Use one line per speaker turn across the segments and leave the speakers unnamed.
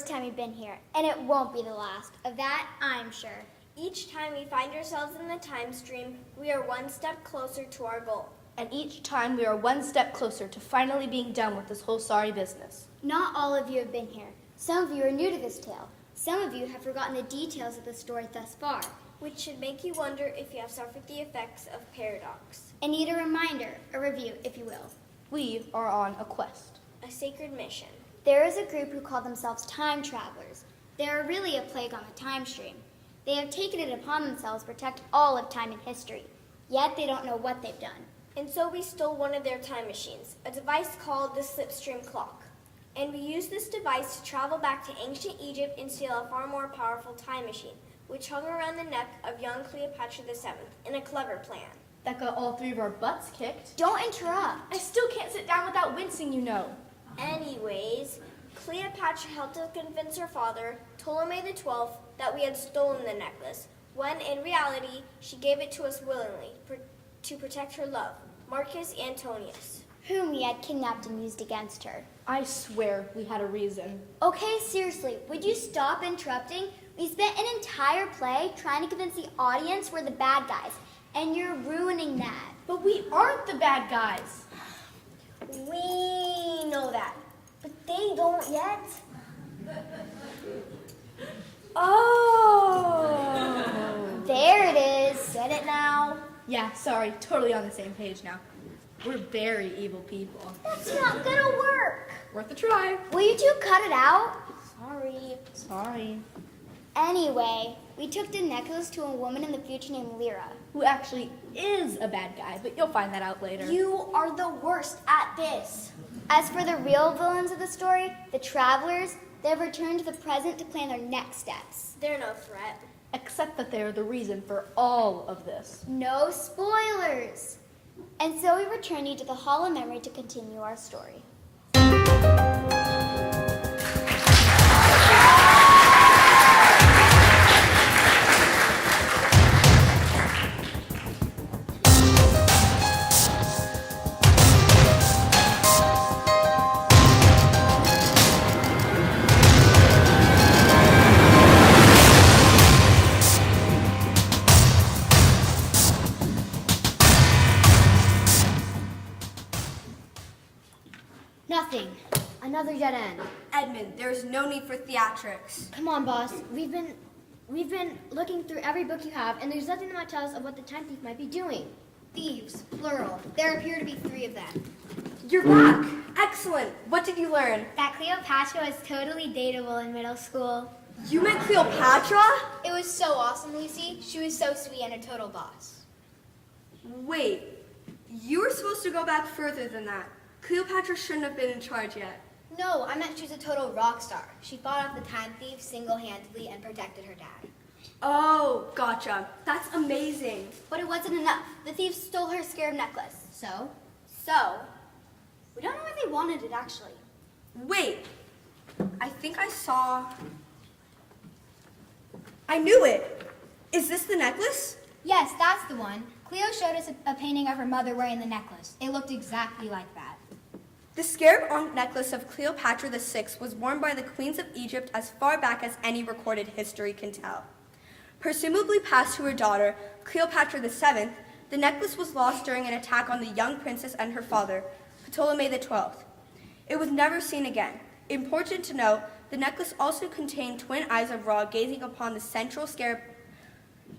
time you've been here, and it won't be the last. Of that, I'm sure.
Each time we find ourselves in the time stream, we are one step closer to our goal.
And each time we are one step closer to finally being done with this whole sorry business.
Not all of you have been here. Some of you are new to this tale. Some of you have forgotten the details of the story thus far,
Which should make you wonder if you have suffered the effects of paradox.
and need a reminder, a review, if you will.
We are on a quest.
A sacred mission.
There is a group who call themselves time travelers. They are really a plague on the time stream. They have taken it upon themselves to protect all of time and history, yet they don't know what they've done.
And so we stole one of their time machines, a device called the Slipstream Clock. And we used this device to travel back to ancient Egypt and steal a far more powerful time machine, which hung around the neck of young Cleopatra VII in a clever plan.
That got all three of our butts kicked.
Don't interrupt.
I still can't sit down without wincing, you know.
Anyways, Cleopatra helped to convince her father, Ptolemy XII, that we had stolen the necklace, when in reality she gave it to us willingly to protect her love, Marcus Antonius.
Whom he had kidnapped and used against her.
I swear we had a reason.
Okay, seriously, would you stop interrupting? We spent an entire play trying to convince the audience we're the bad guys, and you're ruining that.
But we aren't the bad guys.
We know that, but they don't yet.
Oh.
There it is.
Get it now?
Yeah, sorry, totally on the same page now. We're very evil people.
That's not gonna work.
Worth a try.
Will you two cut it out?
Sorry.
Anyway, we took the necklace to a woman in the future named Lyra.
Who actually is a bad guy, but you'll find that out later.
You are the worst at this.
As for the real villains of the story, the travelers, they have returned to the present to plan their next steps.
They're no threat.
Except that they are the reason for all of this.
No spoilers! And so we return you to the Hall of Memory to continue our story.
Nothing. Another dead end.
Edmund, there's no need for theatrics.
Come on, boss. We've been looking through every book you have, and there's nothing that might tell us of what the time thief might be doing. Thieves, plural. There appear to be 3 of them.
You're back. Excellent. What did you learn?
That Cleopatra was totally dateable in middle school.
You met Cleopatra?
It was so awesome, Lucy. She was so sweet and a total boss.
Wait, you were supposed to go back further than that. Cleopatra shouldn't have been in charge yet.
No, I meant she was a total rock star. She fought off the time thief single-handedly and protected her dad.
Oh, gotcha. That's amazing.
But it wasn't enough. The thieves stole her scarab necklace.
So?
We don't know why they wanted it, actually.
Wait, I think I saw... I knew it. Is this the necklace?
Yes, that's the one. Cleo showed us a painting of her mother wearing the necklace. It looked exactly like that.
The scarab necklace of Cleopatra VI was worn by the queens of Egypt as far back as any recorded history can tell. Presumably passed to her daughter, Cleopatra VII, the necklace was lost during an attack on the young princess and her father, Ptolemy XII. It was never seen again. Important to note, the necklace also contained twin eyes of Ra gazing upon the central scarabin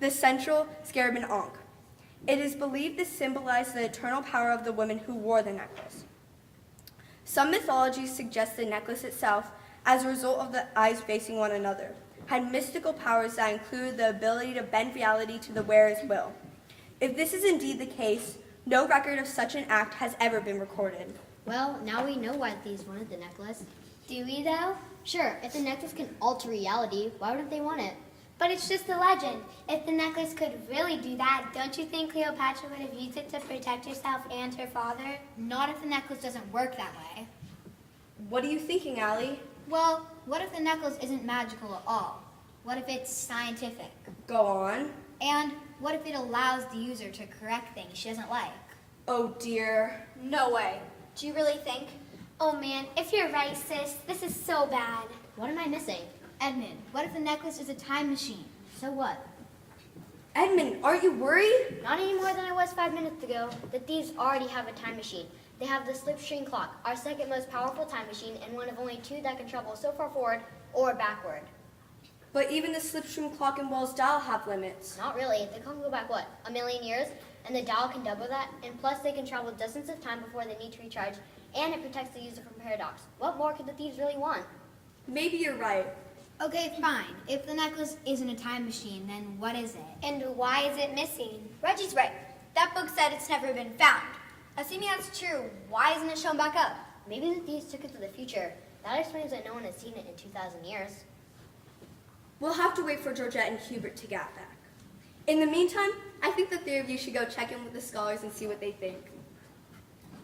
ankh. It is believed this symbolized the eternal power of the woman who wore the necklace. Some mythologies suggest the necklace itself, as a result of the eyes facing one another, had mystical powers that included the ability to bend reality to the wearer's will. If this is indeed the case, no record of such an act has ever been recorded.
Well, now we know why thieves wanted the necklace.
Do we, though?
Sure, if the necklace can alter reality, why wouldn't they want it?
But it's just a legend. If the necklace could really do that, don't you think Cleopatra would have used it to protect herself and her father?
Not if the necklace doesn't work that way.
What are you thinking, Allie?
Well, what if the necklace isn't magical at all? What if it's scientific?
Go on.
And what if it allows the user to correct things she doesn't like?
Oh dear.
No way.
Do you really think? Oh man, if you're right, sis, this is so bad.
What am I missing?
Edmund, what if the necklace is a time machine?
So what?
Edmund, aren't you worried?
Not any more than I was 5 minutes ago. The thieves already have a time machine. They have the slipstream clock, our second most powerful time machine, and one of only two that can travel so far forward or backward.
But even the slipstream clock and Wall's dial have limits.
Not really. They can go back, what, a million years? And the dial can double that, and plus they can travel distance of time before they need to recharge, and it protects the user from paradox. What more could the thieves really want?
Maybe you're right.
Okay, fine. If the necklace isn't a time machine, then what is it?
And why is it missing? Reggie's right. That book said it's never been found. Assuming that's true, why isn't it shown back up?
Maybe the thieves took it to the future. That explains that no one has seen it in 2,000 years.
We'll have to wait for Georgette and Hubert to get back. In the meantime, I think the three of you should go check in with the scholars and see what they think.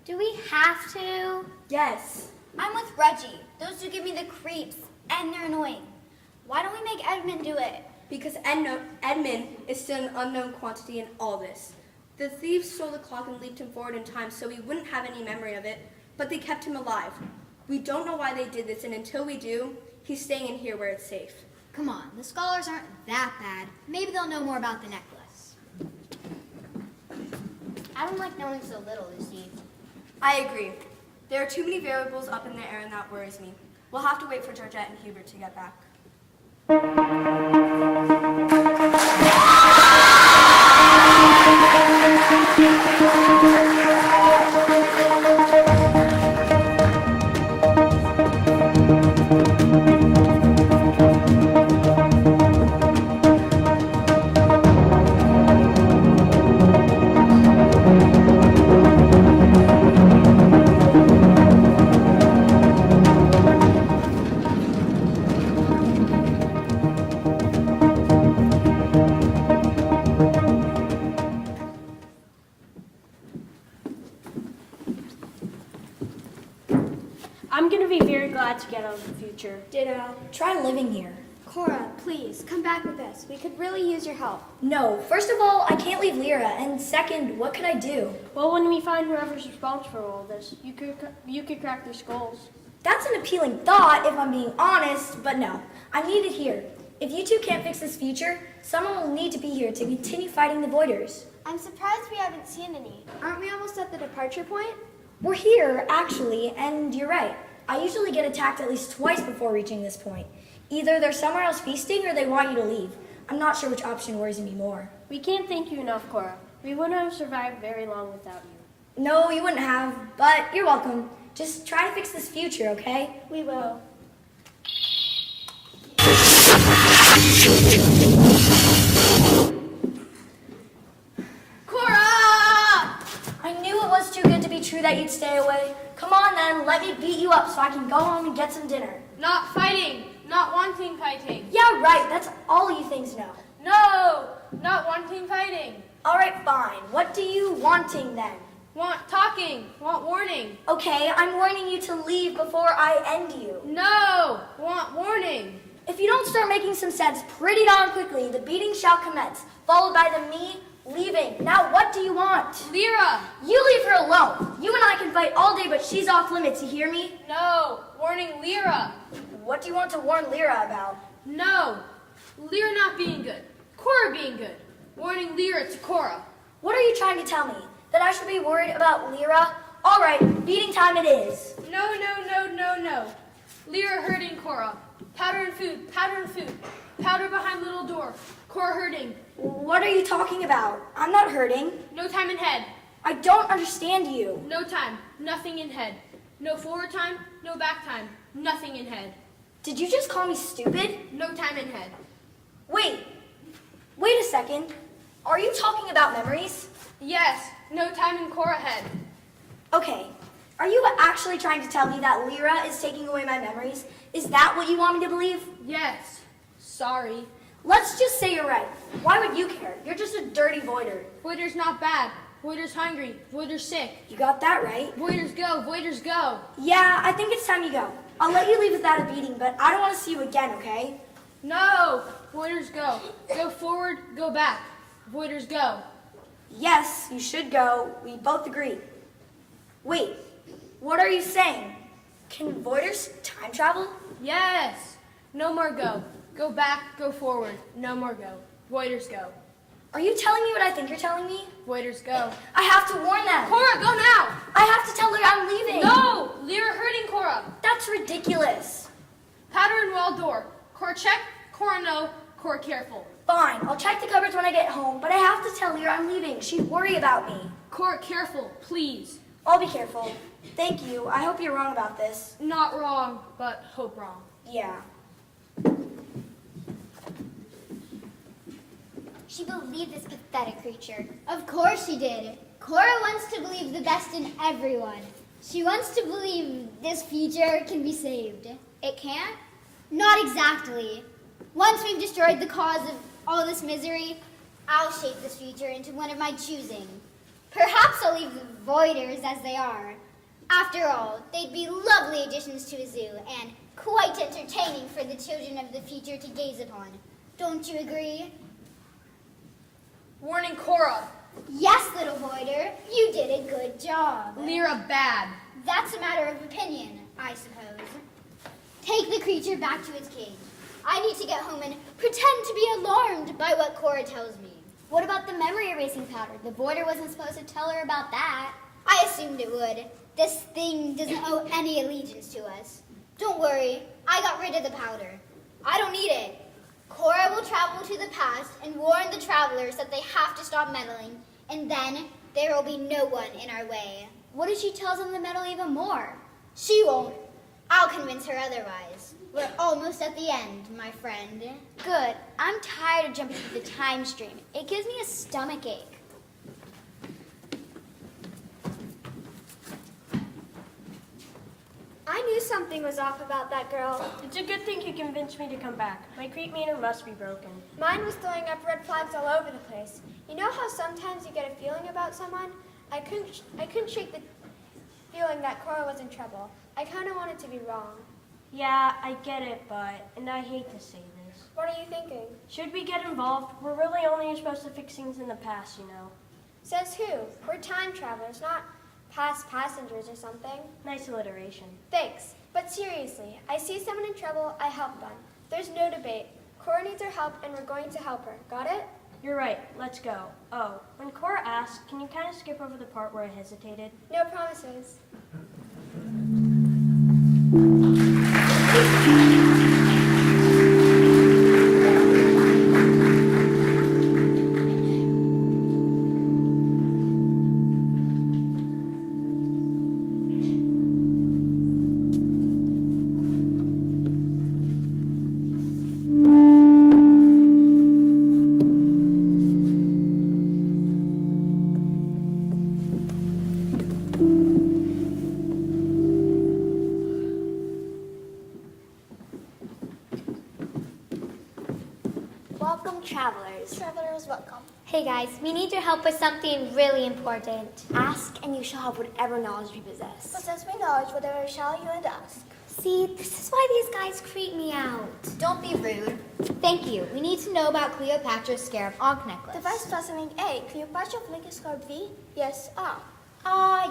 Do we have to?
Yes.
I'm with Reggie. Those two give me the creeps, and they're annoying. Why don't we make Edmund do it?
Because Edmund is still an unknown quantity in all this. The thieves stole the clock and leaped him forward in time so he wouldn't have any memory of it, but they kept him alive. We don't know why they did this, and until we do, he's staying in here where it's safe.
Come on, the scholars aren't that bad. Maybe they'll know more about the necklace.
I don't like knowing so little, Lucy.
I agree. There are too many variables up in the air, and that worries me. We'll have to wait for Georgette and Hubert to get back.
I'm going to be very glad to get out of the future.
Ditto.
Try living here.
Cora, please, come back with us. We could really use your help.
No, first of all, I can't leave Lyra, and second, what could I do?
Well, when we find whoever's responsible for all this, you could crack their skulls.
That's an appealing thought, if I'm being honest, but no, I'm needed here. If you two can't fix this future, someone will need to be here to continue fighting the Voiders.
I'm surprised we haven't seen any. Aren't we almost at the departure point?
We're here, actually, and you're right. I usually get attacked at least twice before reaching this point. Either they're somewhere else feasting or they want you to leave. I'm not sure which option worries me more.
We can't thank you enough, Cora. We wouldn't have survived very long without you.
No, you wouldn't have, but you're welcome. Just try to fix this future, okay?
We will.
I knew it was too good to be true that you'd stay away. Come on then, let me beat you up so I can go home and get some dinner.
Not fighting, not wanting fighting.
Yeah, right, that's all you things know.
No, not wanting fighting.
All right, fine. What do you wanting then?
Want talking, want warning.
Okay, I'm warning you to leave before I end you.
No, want warning.
If you don't start making some sense pretty darn quickly, the beating shall commence, followed by me leaving. Now what do you want?
Lyra.
You leave her alone. You and I can fight all day, but she's off limits, you hear me?
No, warning Lyra.
What do you want to warn Lyra about?
No, Lyra not being good. Cora being good. Warning Lyra to Cora.
What are you trying to tell me? That I should be worried about Lyra? All right, beating time it is.
No. Lyra hurting Cora. Powder and food, powder and food. Powder behind little door. Cora hurting.
What are you talking about? I'm not hurting.
No time in head.
I don't understand you.
No time, nothing in head. No forward time, no back time. Nothing in head.
Did you just call me stupid?
No time in head.
Wait a second. Are you talking about memories?
Yes, no time in Cora head.
Okay, are you actually trying to tell me that Lyra is taking away my memories? Is that what you want me to believe?
Yes. Sorry.
Let's just say you're right. Why would you care? You're just a dirty voider.
Voider's not bad. Voider's hungry. Voider's sick.
You got that right.
Voiders go. Voiders go.
Yeah, I think it's time you go. I'll let you leave without a beating, but I don't want to see you again, okay?
No. Voiders go. Go forward, go back. Voiders go.
Yes, you should go. We both agree. Wait, what are you saying? Can voiders time travel?
Yes. No more go. Go back, go forward. No more go. Voiders go.
Are you telling me what I think you're telling me?
Voiders go.
I have to warn them.
Cora, go now!
I have to tell her I'm leaving.
No! Lyra hurting Cora.
That's ridiculous.
Powder and wall door. Cora check, Cora no, Cora careful.
Fine, I'll check the cupboards when I get home, but I have to tell her I'm leaving. She'd worry about me.
Cora careful, please.
I'll be careful. Thank you. I hope you're wrong about this.
Not wrong, but hope wrong.
Yeah.
She believed this pathetic creature. Of course she did. Cora wants to believe the best in everyone. She wants to believe this future can be saved. It can't? Not exactly. Once we've destroyed the cause of all this misery, I'll shape this future into one of my choosing. Perhaps I'll leave the Voiders as they are. After all, they'd be lovely additions to a zoo and quite entertaining for the children of the future to gaze upon. Don't you agree?
Warning Cora.
Yes, little Voider, you did a good job.
Lyra bad.
That's a matter of opinion, I suppose. Take the creature back to its cage. I need to get home and pretend to be alarmed by what Cora tells me. What about the memory erasing powder? The Voider wasn't supposed to tell her about that. I assumed it would. This thing doesn't owe any allegiance to us. Don't worry, I got rid of the powder. I don't need it. Cora will travel to the past and warn the travelers that they have to stop meddling, and then there will be no one in our way. What if she tells them to meddle even more? She won't. I'll convince her otherwise. We're almost at the end, my friend. Good. I'm tired of jumping through the time stream. It gives me a stomach ache.
I knew something was off about that girl.
It's a good thing you convinced me to come back. My crate meter must be broken.
Mine was throwing up red flags all over the place. You know how sometimes you get a feeling about someone? I couldn't shake the feeling that Cora was in trouble. I kind of wanted to be wrong.
Yeah, I get it, and I hate to say this.
What are you thinking?
Should we get involved? We're really only supposed to fix things in the past, you know.
Says who? We're time travelers, not past passengers or something.
Nice alliteration.
Thanks. But seriously, I see someone in trouble, I help them. There's no debate. Cora needs our help, and we're going to help her. Got it?
You're right. Let's go. Oh, when Cora asked, can you kind of skip over the part where I hesitated?
No promises.
Welcome, travelers.
Travelers, welcome.
Hey guys, we need your help with something really important. Ask and you shall have whatever knowledge you possess.
Possess me knowledge, whatever shall you and ask.
See, this is why these guys creep me out. Don't be rude. Thank you. We need to know about Cleopatra's Scarab Ankh necklace.
Device fastening A, Cleopatra Flinkers Scarab V? Yes,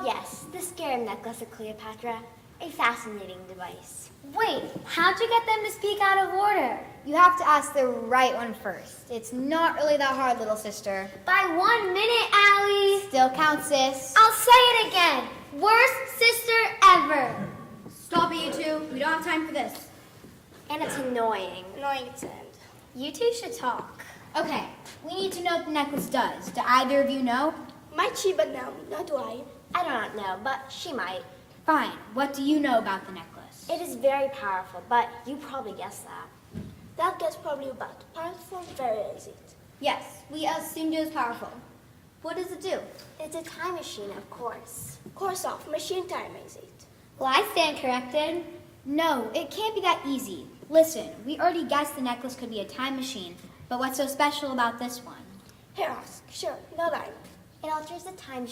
Yes, the Scarab necklace of Cleopatra. A fascinating device. Wait, how'd you get them to speak out of order? You have to ask the right one first. It's not really that hard, little sister. By 1 minute, Allie. Still counts, sis. I'll say it again. Worst sister ever.
Stop it, you two. We don't have time for this.
And it's annoying.
Annoying to end.
You two should talk. Okay, we need to know what the necklace does. Do either of you know?
Might she, but no, not do I.
I do not know, but she might. Fine. What do you know about the necklace?
It is very powerful, but you probably guessed that.
That gets probably about. Powerful, very easy.
Yes, we assumed it was powerful. What does it do?
It's a time machine, of course.
Course off, machine time is it.
Well, I stand corrected. No, it can't be that easy. Listen, we already guessed the necklace could be a time machine, but what's so special about this one?
Here, ask. Sure, no line.
It alters the time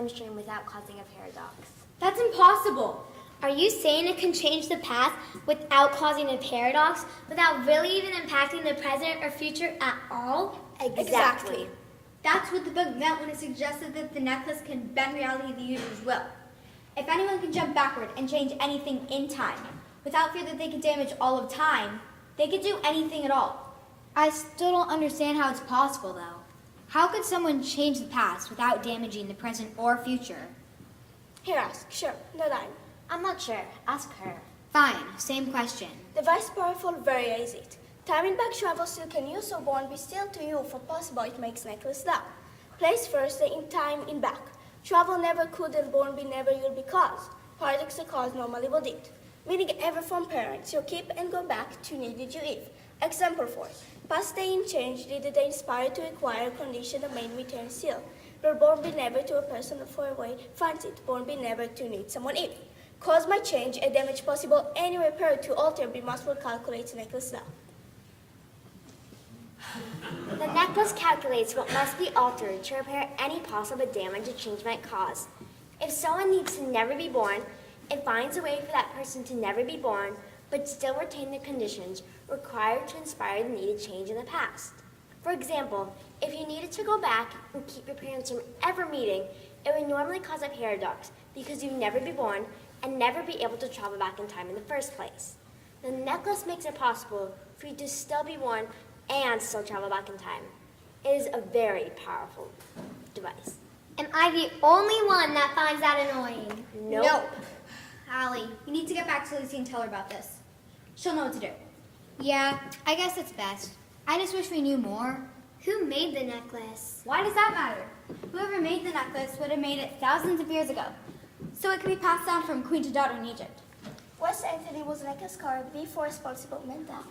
stream without causing a paradox.
That's impossible. Are you saying it can change the past without causing a paradox, without really even impacting the present or future at all?
Exactly.
That's what the book meant when it suggested that the necklace can bend reality to the user's will. If anyone can jump backward and change anything in time,
without fear that they could damage all of time, they could do anything at all.
I still don't understand how it's possible, though. How could someone change the past without damaging the present or future?
Here, ask. Sure, no time.
I'm not sure. Ask her.
Fine, same question.
Device powerful, very easy. Timing back travel still can use so won't be still to you for possible it makes necklace down. Place first the in time in back. Travel never could and born be never you'll be caused. Paradox the cause normally will did. Meaning ever from parents you keep and go back to needed you if. Example 4. Past day in change did they inspire to acquire condition the main return still. But born be never to a person far away finds it. Born be never to need someone if. Cause my change, a damage possible, any repair to alter be must will calculate necklace now.
The necklace calculates what must be altered to repair any possible damage a change might cause. If someone needs to never be born, it finds a way for that person to never be born, but still retain the conditions required to inspire the needed change in the past. For example, if you needed to go back and keep your parents from ever meeting, it would normally cause a paradox because you'd never be born and never be able to travel back in time in the first place. The necklace makes it possible for you to still be born and still travel back in time. It is a very powerful device.
Am I the only one that finds that annoying?
Nope.
Allie, you need to get back to Lucy and tell her about this. She'll know what to do. Yeah, I guess it's best. I just wish we knew more.
Who made the necklace?
Why does that matter? Whoever made the necklace would have made it thousands of years ago, so it could be passed down from queen to daughter in Egypt.
West Anthony was necklace carved before responsible meant that.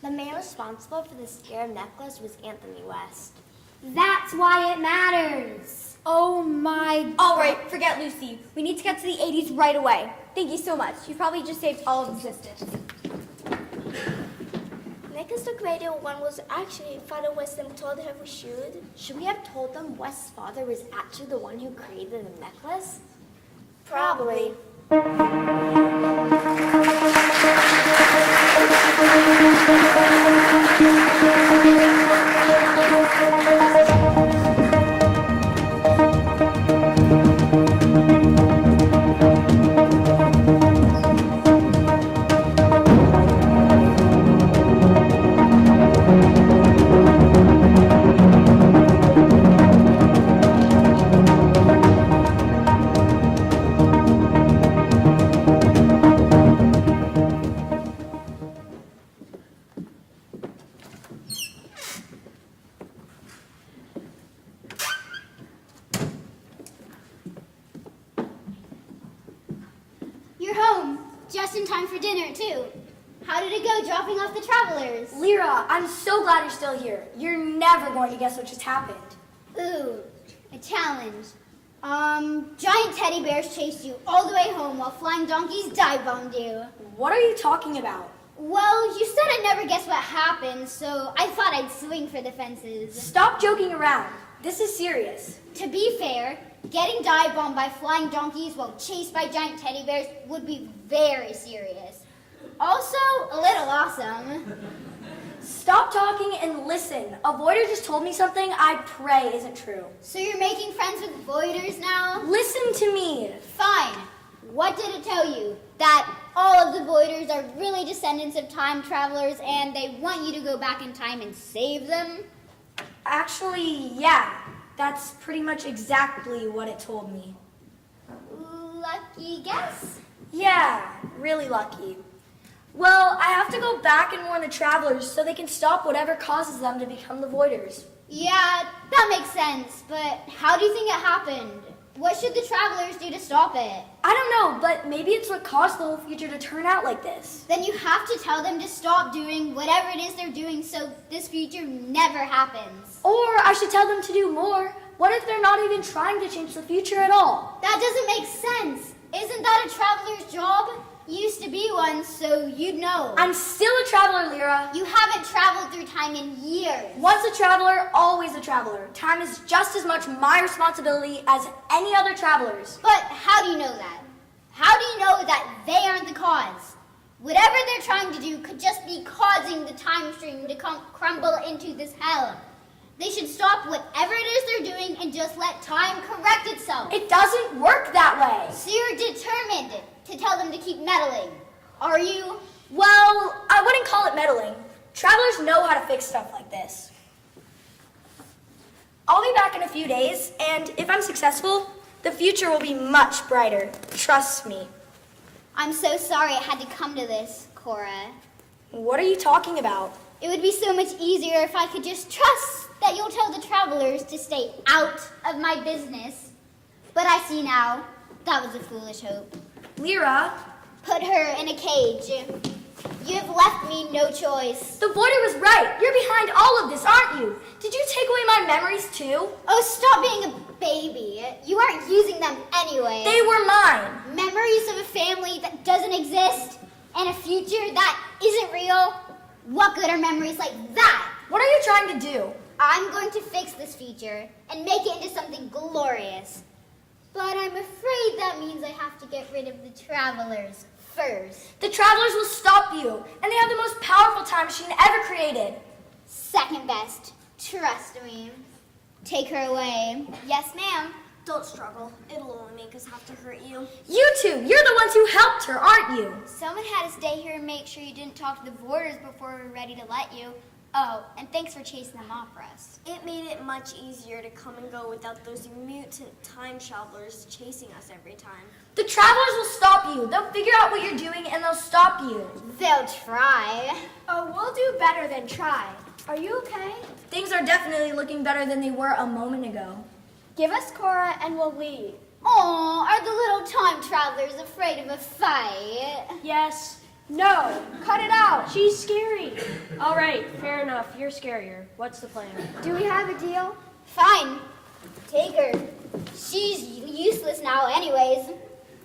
The man responsible for the scarab necklace was Anthony West.
That's why it matters.
Oh my...
All right, forget Lucy. We need to get to the 80s right away. Thank you so much. You probably just saved all of existence.
Necklace took radio one was actually Father Weston told her we should.
Should we have told them West's father was actually the one who created the necklace?
Probably.
You're home, just in time for dinner, too. How did it go dropping off the travelers?
Lyra, I'm so glad you're still here. You're never going to guess what just happened.
Ooh, a challenge. Giant teddy bears chased you all the way home while flying donkeys dive-bombed you.
What are you talking about?
Well, you said I'd never guess what happened, so I thought I'd swing for the fences.
Stop joking around. This is serious.
To be fair, getting dive-bombed by flying donkeys while chased by giant teddy bears would be very serious. Also, a little awesome.
Stop talking and listen. A voider just told me something I pray isn't true.
So you're making friends with voiders now?
Listen to me.
Fine. What did it tell you? That all of the voiders are really descendants of time travelers and they want you to go back in time and save them?
Actually, yeah. That's pretty much exactly what it told me.
Lucky guess?
Yeah, really lucky. Well, I have to go back and warn the travelers so they can stop whatever causes them to become the voiders.
Yeah, that makes sense, but how do you think it happened? What should the travelers do to stop it?
I don't know, but maybe it's what caused the whole future to turn out like this.
Then you have to tell them to stop doing whatever it is they're doing so this future never happens.
Or I should tell them to do more. What if they're not even trying to change the future at all?
That doesn't make sense. Isn't that a traveler's job? You used to be one, so you'd know.
I'm still a traveler, Lyra.
You haven't traveled through time in years.
Once a traveler, always a traveler. Time is just as much my responsibility as any other traveler's.
But how do you know that? How do you know that they aren't the cause? Whatever they're trying to do could just be causing the time stream to crumble into this hell. They should stop whatever it is they're doing and just let time correct itself.
It doesn't work that way.
So you're determined to tell them to keep meddling. Are you?
Well, I wouldn't call it meddling. Travelers know how to fix stuff like this. I'll be back in a few days, and if I'm successful, the future will be much brighter. Trust me.
I'm so sorry it had to come to this, Cora.
What are you talking about?
It would be so much easier if I could just trust that you'll tell the travelers to stay out of my business. But I see now, that was a foolish hope.
Lyra,
Put her in a cage. You have left me no choice.
the voider was right. You're behind all of this, aren't you? Did you take away my memories too?
Oh, stop being a baby. You aren't using them anyway.
They were mine.
Memories of a family that doesn't exist and a future that isn't real. What good are memories like that?
What are you trying to do?
I'm going to fix this future and make it into something glorious. But I'm afraid that means I have to get rid of the travelers first.
The travelers will stop you, and they have the most powerful time machine ever created.
Second best. Trust me. Take her away.
Yes, ma'am. Don't struggle. It'll only make us have to hurt you.
You two, you're the ones who helped her, aren't you?
Someone had to stay here and make sure you didn't talk to the boarders before we were ready to let you. Oh, and thanks for chasing them off for us. It made it much easier to come and go without those mutant time travelers chasing us every time.
The travelers will stop you. They'll figure out what you're doing, and they'll stop you.
They'll try.
Oh, we'll do better than try. Are you okay?
Things are definitely looking better than they were a moment ago.
Give us Cora and we'll leave.
Oh, are the little time travelers afraid of a fight?
Yes.
No, cut it out.
She's scary. All right, fair enough. You're scarier. What's the plan?
Do we have a deal?
Fine. Take her. She's useless now anyways.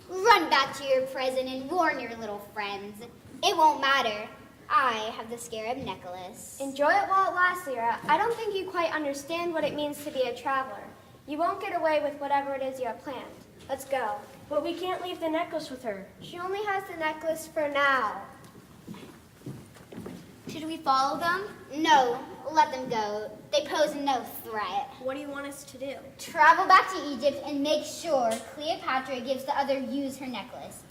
Run back to your present and warn your little friends. It won't matter. I have the scarab necklace.
Enjoy it while it lasts, Lyra. I don't think you quite understand what it means to be a traveler. You won't get away with whatever it is you have planned. Let's go.
But we can't leave the necklace with her.
She only has the necklace for now. Should we follow them?
No, let them go. They pose no threat.
What do you want us to do?
Travel back to Egypt and make sure Cleopatra gives the other youths her necklace.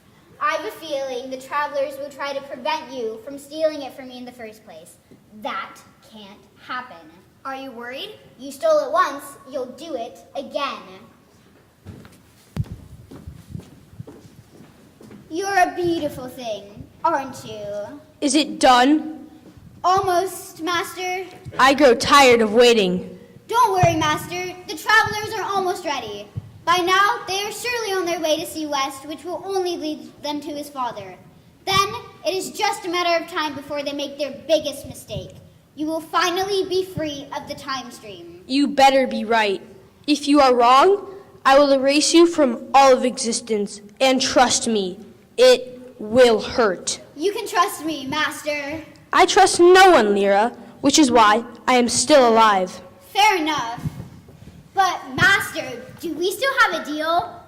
I have a feeling the travelers will try to prevent you from stealing it from me in the first place. That can't happen.
Are you worried?
You stole it once, you'll do it again. You're a beautiful thing, aren't you?
Is it done?
Almost, Master.
I grow tired of waiting.
Don't worry, Master. The travelers are almost ready. By now, they are surely on their way to see West, which will only lead them to his father. Then, it is just a matter of time before they make their biggest mistake. You will finally be free of the time stream.
You better be right. If you are wrong, I will erase you from all of existence. And trust me, it will hurt.
You can trust me, Master.
I trust no one, Lyra, which is why I am still alive.
Fair enough. But, Master, do we still have a deal?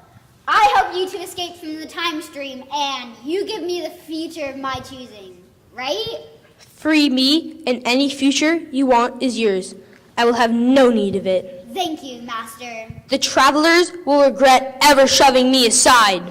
I help you to escape from the time stream, and you give me the future of my choosing, right?
Free me, and any future you want is yours. I will have no need of it.
Thank you, Master.
The travelers will regret ever shoving me aside.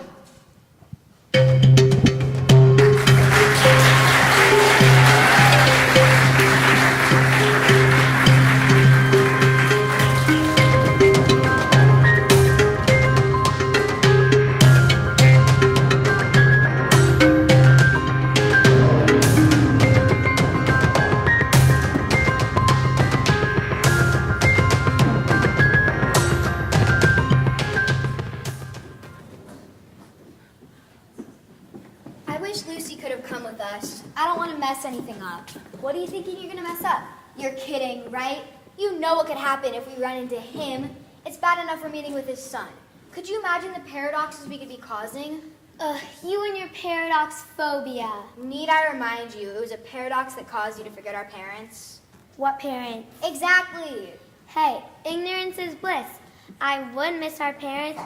I wish Lucy could have come with us. I don't want to mess anything up. What are you thinking you're going to mess up? You're kidding, right? You know what could happen if we run into him. It's bad enough we're meeting with his son. Could you imagine the paradoxes we could be causing?
Ugh, you and your paradox phobia.
Need I remind you, it was a paradox that caused you to forget our parents?
What parents?
Exactly.
Hey, ignorance is bliss. I would miss our parents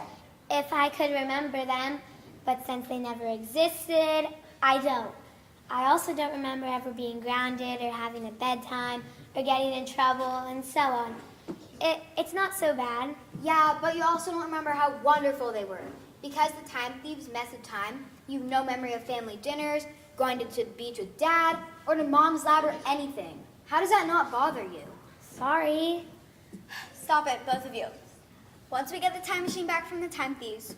if I could remember them, but since they never existed, I don't. I also don't remember ever being grounded or having a bedtime or getting in trouble and so on. It's not so bad.
Yeah, but you also don't remember how wonderful they were. Because the time thieves mess with time, you've no memory of family dinners, going to the beach with Dad, or to Mom's lab, or anything. How does that not bother you?
Sorry. Stop it, both of you. Once we get the time machine back from the time thieves,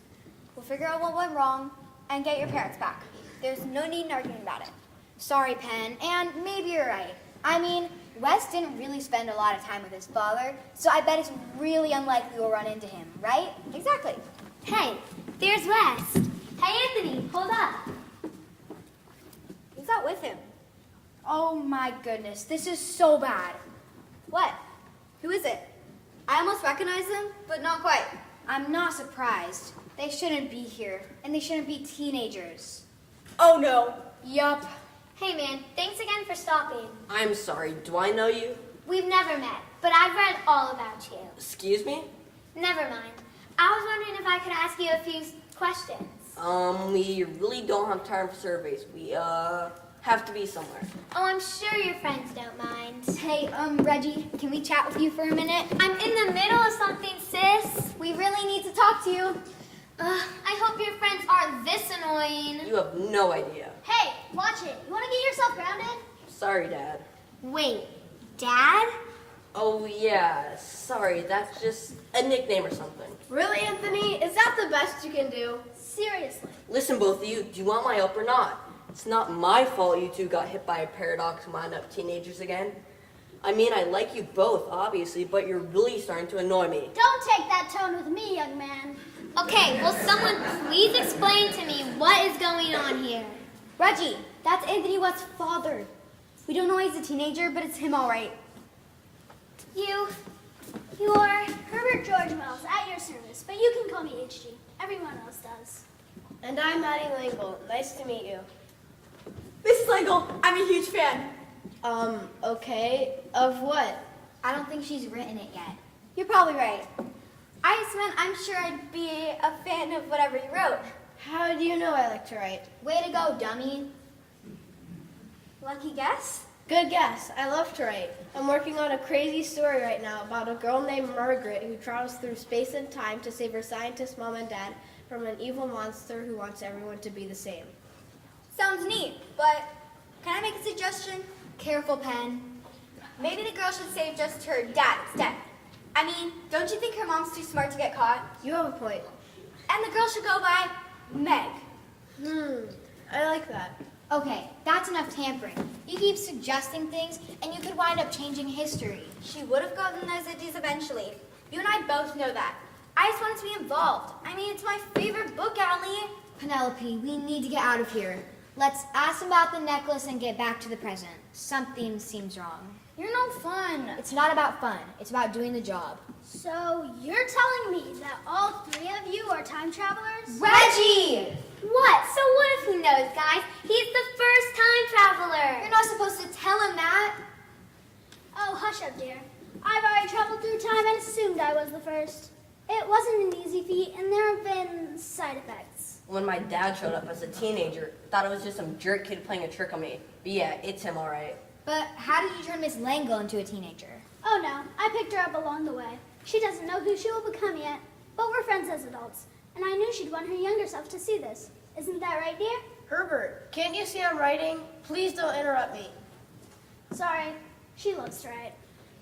we'll figure out what went wrong and get your parents back. There's no need in arguing about it.
Sorry, Pen, and maybe you're right. I mean, Wes didn't really spend a lot of time with his father, so I bet it's really unlikely we'll run into him, right?
Exactly.
Hey, there's Wes. Hey, Anthony, hold up.
Who's not with him?
Oh my goodness, this is so bad.
What? Who is it? I almost recognize him, but not quite.
I'm not surprised. They shouldn't be here, and they shouldn't be teenagers.
Oh no.
Yup.
Hey, man, thanks again for stopping.
I'm sorry, do I know you?
We've never met, but I've read all about you.
Excuse me?
Never mind. I was wondering if I could ask you a few questions.
We really don't have time for surveys. We, have to be somewhere.
Oh, I'm sure your friends don't mind.
Hey, Reggie, can we chat with you for a minute?
I'm in the middle of something, sis.
We really need to talk to you.
I hope your friends aren't this annoying.
You have no idea.
Hey, watch it. You want to get yourself grounded?
Sorry, Dad.
Wait, Dad?
Oh, yeah, sorry, that's just a nickname or something.
Really, Anthony? Is that the best you can do?
Seriously.
Listen, both of you, do you want my help or not? It's not my fault you two got hit by a paradox and wound up teenagers again. I mean, I like you both, obviously, but you're really starting to annoy me.
Don't take that tone with me, young man. Okay, will someone please explain to me what is going on here?
Reggie, that's Anthony West's father. We don't know he's a teenager, but it's him all right.
You're Herbert George Wells, at your service, but you can call me HG. Everyone else does.
And I'm Maddie Langle. Nice to meet you.
Mrs. Langle, I'm a huge fan.
Okay. Of what?
I don't think she's written it yet.
You're probably right. I just meant I'm sure I'd be a fan of whatever you wrote. How do you know I like to write?
Way to go, dummy.
Lucky guess?
Good guess. I love to write. I'm working on a crazy story right now about a girl named Margaret who travels through space and time to save her scientist mom and dad from an evil monster who wants everyone to be the same.
Sounds neat, but can I make a suggestion?
Careful, Pen.
Maybe the girl should save just her dad instead. I mean, don't you think her mom's too smart to get caught?
You have a point.
And the girl should go by Meg.
I like that.
Okay, that's enough tampering. You keep suggesting things, and you could wind up changing history.
She would have gotten those ideas eventually. You and I both know that. I just wanted to be involved. I mean, it's my favorite book, Allie.
Penelope, we need to get out of here. Let's ask about the necklace and get back to the present. Something seems wrong.
You're no fun.
It's not about fun. It's about doing the job.
So you're telling me that all three of you are time travelers?
Reggie!
What? So what if he knows, guys? He's the first time traveler.
You're not supposed to tell him that.
Oh, hush up, dear. I've already traveled through time and assumed I was the first. It wasn't an easy feat, and there have been side effects.
When my dad showed up as a teenager, thought it was just some jerk kid playing a trick on me. But yeah, it's him all right.
But how did you turn Miss Langle into a teenager?
Oh no, I picked her up along the way. She doesn't know who she will become yet, but we're friends as adults, and I knew she'd want her younger self to see this. Isn't that right, dear?
Herbert, can't you see I'm writing? Please don't interrupt me.
Sorry, she loves to write.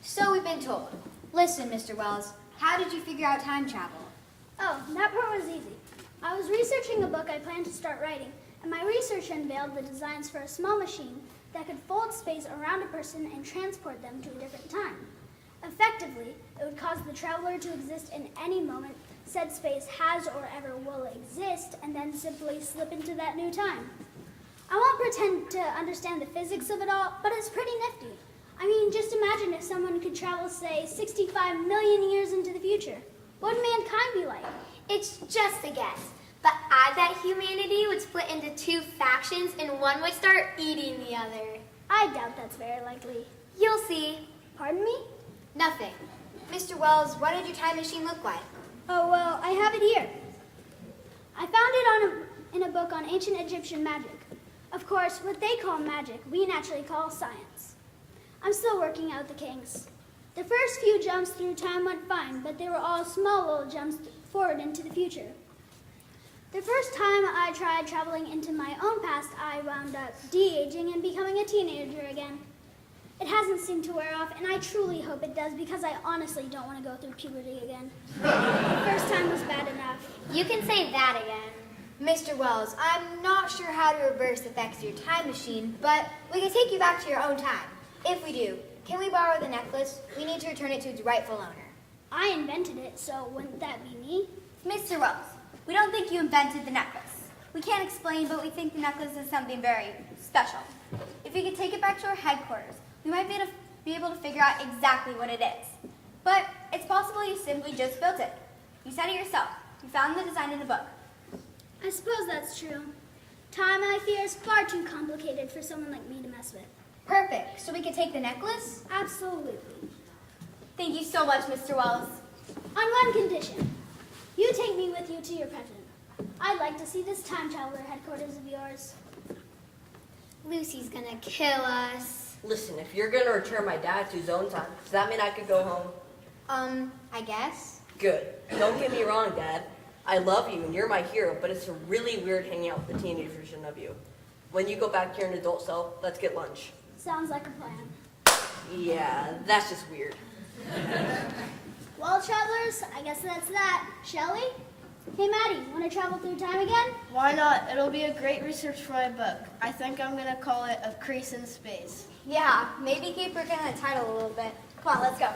So we've been told. Listen, Mr. Wells, how did you figure out time travel?
Oh, that part was easy. I was researching a book I planned to start writing, and my research unveiled the designs for a small machine that could fold space around a person and transport them to a different time. Effectively, it would cause the traveler to exist in any moment said space has or ever will exist, and then simply slip into that new time. I won't pretend to understand the physics of it all, but it's pretty nifty. I mean, just imagine if someone could travel, say, 65 million years into the future. What would mankind be like?
It's just a guess, but I bet humanity would split into two factions and one would start eating the other.
I doubt that's very likely.
You'll see.
Pardon me?
Nothing. Mr. Wells, what did your time machine look like?
Oh, well, I have it here. I found it in a book on ancient Egyptian magic. Of course, what they call magic, we naturally call science. I'm still working out the kinks. The first few jumps through time went fine, but they were all small little jumps forward into the future.
The first time I tried traveling into my own past, I wound up de-aging and becoming a teenager again. It hasn't seemed to wear off, and I truly hope it does because I honestly don't want to go through puberty again. The first time was bad enough.
You can say that again. Mr. Wells, I'm not sure how to reverse the effects of your time machine, but we can take you back to your own time. If we do, can we borrow the necklace? We need to return it to its rightful owner.
I invented it, so wouldn't that be me?
Mr. Wells, we don't think you invented the necklace. We can't explain, but we think the necklace is something very special. If we could take it back to our headquarters, we might be able to figure out exactly what it is. But it's possible you simply just built it. You said it yourself. You found the design in a book.
I suppose that's true. Time, I fear, is far too complicated for someone like me to mess with.
Perfect. So we can take the necklace?
Absolutely.
Thank you so much, Mr. Wells.
On one condition. You take me with you to your present. I'd like to see this time traveler headquarters of yours.
Lucy's gonna kill us.
Listen, if you're gonna return my dad to his own time, does that mean I could go home?
I guess.
Good. Don't get me wrong, Dad. I love you and you're my hero, but it's really weird hanging out with the teenage version of you. When you go back to your adult self, let's get lunch.
Sounds like a plan.
Yeah, that's just weird.
Well, travelers, I guess that's that. Shall we? Hey, Maddie, want to travel through time again?
Why not? It'll be a great research for my book. I think I'm going to call it A Crease in Space.
Yeah, maybe keep working on the title a little bit. Come on, let's go.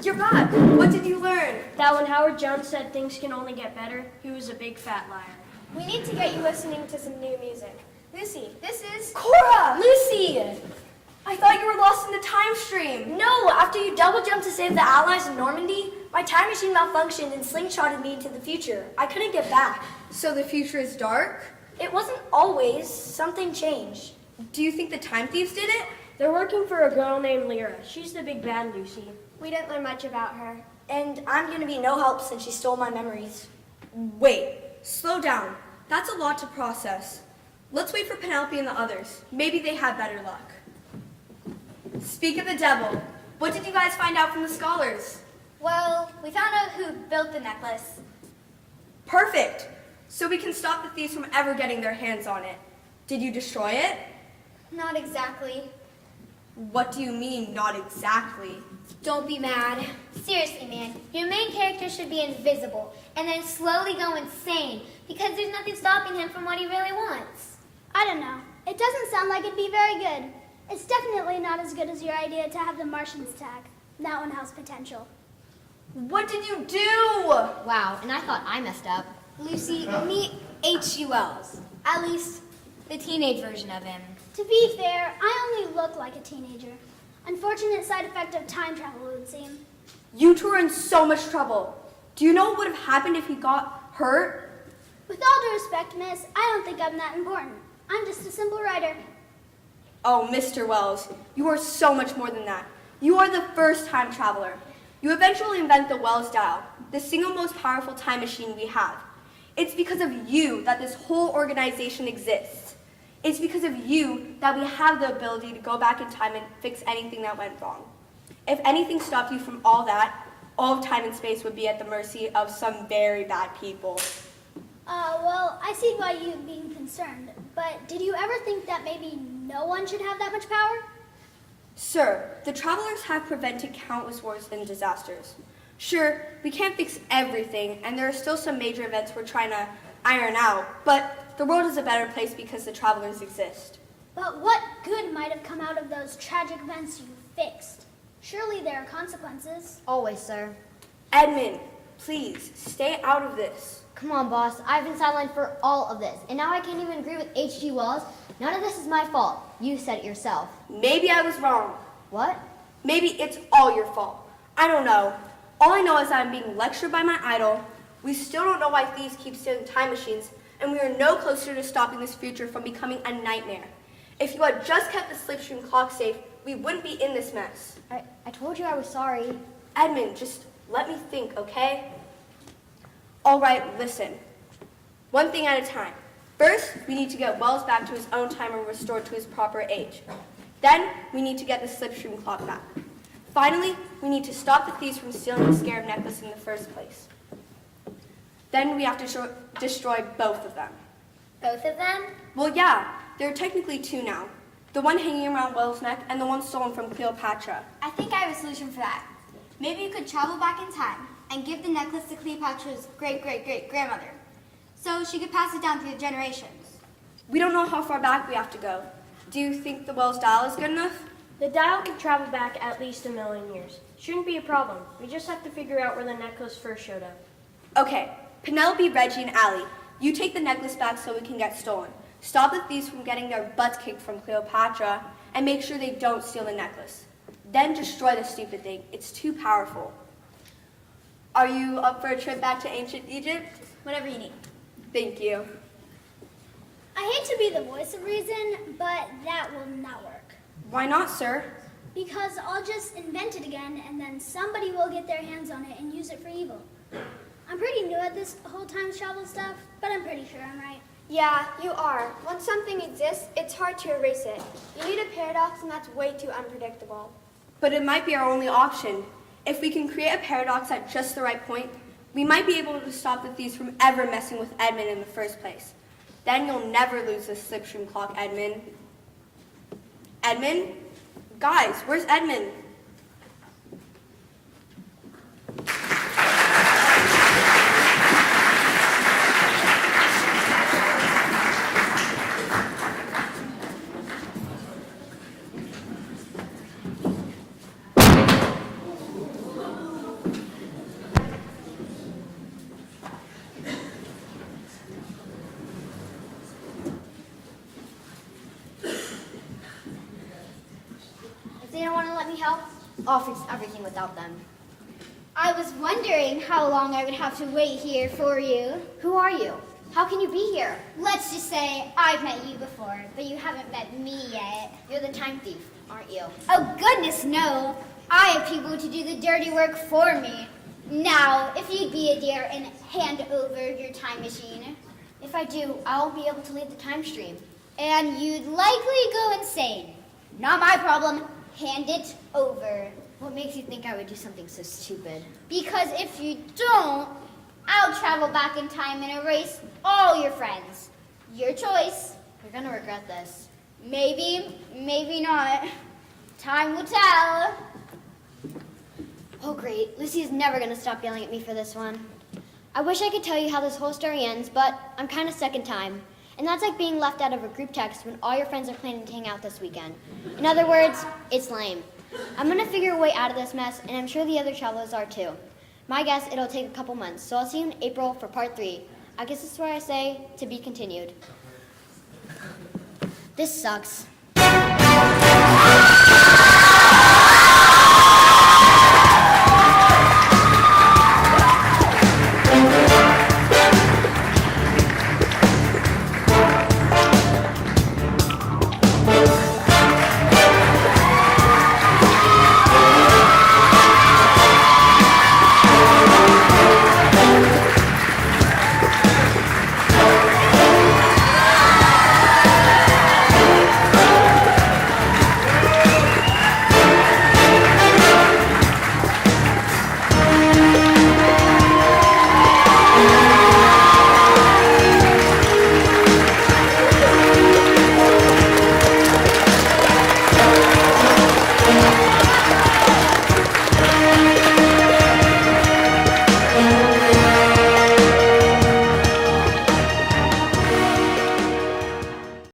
You're back. What did you learn?
That when Howard Jones said things can only get better, he was a big fat liar.
We need to get you listening to some new music. Lucy, this is...
Cora! Lucy! I thought you were lost in the time stream. No, after you double jumped to save the Allies in Normandy, my time machine malfunctioned and slingshotted me into the future. I couldn't get back.
So the future is dark?
It wasn't always. Something changed.
Do you think the time thieves did it?
They're working for a girl named Lyra. She's the big bad, Lucy.
We didn't learn much about her.
And I'm gonna be no help since she stole my memories.
Wait, slow down. That's a lot to process. Let's wait for Penelope and the others. Maybe they have better luck. Speak of the devil. What did you guys find out from the scholars?
Well, we found out who built the necklace.
Perfect. So we can stop the thieves from ever getting their hands on it. Did you destroy it?
Not exactly.
What do you mean, not exactly?
Don't be mad. Seriously, man, your main character should be invisible and then slowly go insane because there's nothing stopping him from what he really wants.
I don't know. It doesn't sound like it'd be very good. It's definitely not as good as your idea to have the Martians tag. That one has potential.
What did you do?
Wow, and I thought I messed up.
Lucy, meet H.G. Wells. At least the teenage version of him.
To be fair, I only look like a teenager. Unfortunate side effect of time travel, it would seem.
You two are in so much trouble. Do you know what would have happened if he got hurt?
With all due respect, miss, I don't think I'm that important. I'm just a simple writer.
Oh, Mr. Wells, you are so much more than that. You are the first time traveler. You eventually invent the Wells dial, the single most powerful time machine we have. It's because of you that this whole organization exists. It's because of you that we have the ability to go back in time and fix anything that went wrong. If anything stopped you from all that, all of time and space would be at the mercy of some very bad people.
Well, I see why you'd be concerned, but did you ever think that maybe no one should have that much power?
Sir, the travelers have prevented countless wars and disasters. Sure, we can't fix everything, and there are still some major events we're trying to iron out, but the world is a better place because the travelers exist.
But what good might have come out of those tragic events you fixed? Surely there are consequences.
Always, sir.
Edmund, please, stay out of this.
Come on, boss. I've been sidelined for all of this, and now I can't even agree with H.G. Wells. None of this is my fault. You said it yourself.
Maybe I was wrong.
What?
Maybe it's all your fault. I don't know. All I know is that I'm being lectured by my idol. We still don't know why thieves keep stealing time machines, and we are no closer to stopping this future from becoming a nightmare. If you had just kept the slipstream clock safe, we wouldn't be in this mess.
I told you I was sorry.
Edmund, just let me think, okay? All right, listen. One thing at a time. First, we need to get Wells back to his own time and restored to his proper age. Then, we need to get the slipstream clock back. Finally, we need to stop the thieves from stealing the Scarab necklace in the first place. Then we have to destroy both of them.
Both of them?
Well, yeah, there are technically two now. The one hanging around Wells' neck and the one stolen from Cleopatra.
I think I have a solution for that. Maybe you could travel back in time and give the necklace to Cleopatra's great-great-great-grandmother, so she could pass it down through the generations.
We don't know how far back we have to go. Do you think the Wells dial is good enough?
The dial can travel back at least 1 million years. Shouldn't be a problem. We just have to figure out where the necklace first showed up.
Okay, Penelope, Reggie, and Allie, you take the necklace back so it can get stolen. Stop the thieves from getting their butts kicked from Cleopatra, and make sure they don't steal the necklace. Then destroy the stupid thing. It's too powerful. Are you up for a trip back to ancient Egypt?
Whatever you need.
Thank you.
I hate to be the voice of reason, but that will not work.
Why not, sir?
Because I'll just invent it again, and then somebody will get their hands on it and use it for evil. I'm pretty new at this whole time travel stuff, but I'm pretty sure I'm right.
Yeah, you are. Once something exists, it's hard to erase it. You need a paradox, and that's way too unpredictable.
But it might be our only option. If we can create a paradox at just the right point, we might be able to stop the thieves from ever messing with Edmund in the first place. Then you'll never lose the slipstream clock, Edmund. Edmund? Guys, where's Edmund?
If they don't want to let me help, I'll fix everything without them.
I was wondering how long I would have to wait here for you.
Who are you? How can you be here?
Let's just say I've met you before, but you haven't met me yet.
You're the time thief, aren't you?
Oh, goodness, no. I have people to do the dirty work for me. Now, if you'd be a dear and hand over your time machine.
If I do, I won't be able to leave the time stream.
And you'd likely go insane. Not my problem. Hand it over.
What makes you think I would do something so stupid?
Because if you don't, I'll travel back in time and erase all your friends. Your choice.
You're gonna regret this.
Maybe, maybe not. Time will tell.
Oh great, Lucy is never gonna stop yelling at me for this one. I wish I could tell you how this whole story ends, but I'm kinda stuck in time. And that's like being left out of a group text when all your friends are planning to hang out this weekend. In other words, it's lame. I'm gonna figure a way out of this mess, and I'm sure the other travelers are too. My guess, it'll take a couple months, so I'll see you in April for part 3. I guess this is where I say, to be continued. This sucks.